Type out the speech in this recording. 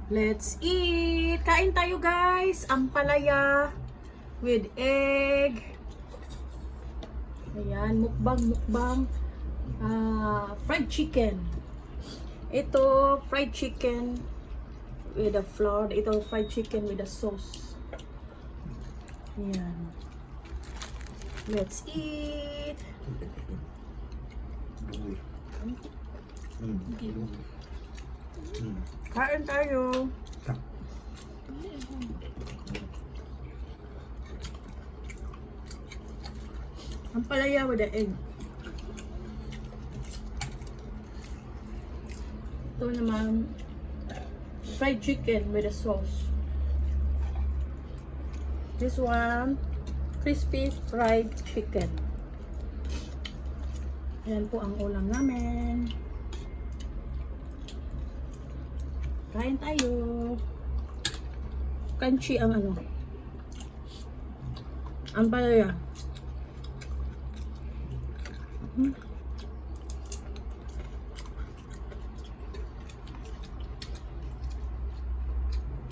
Let's eat! Kain tayo guys! Ampalaya with egg. Ayan, mukbang. Fried chicken. Ito, fried chicken with a flour. Ito, fried chicken with a sauce. Ayan. Let's eat! Kain tayo. Ampalaya with the egg. Ito naman, fried chicken with a sauce. This one, crispy fried chicken. Ayan po ang ulam namin. Kain tayo. Crunchy ang ampalaya.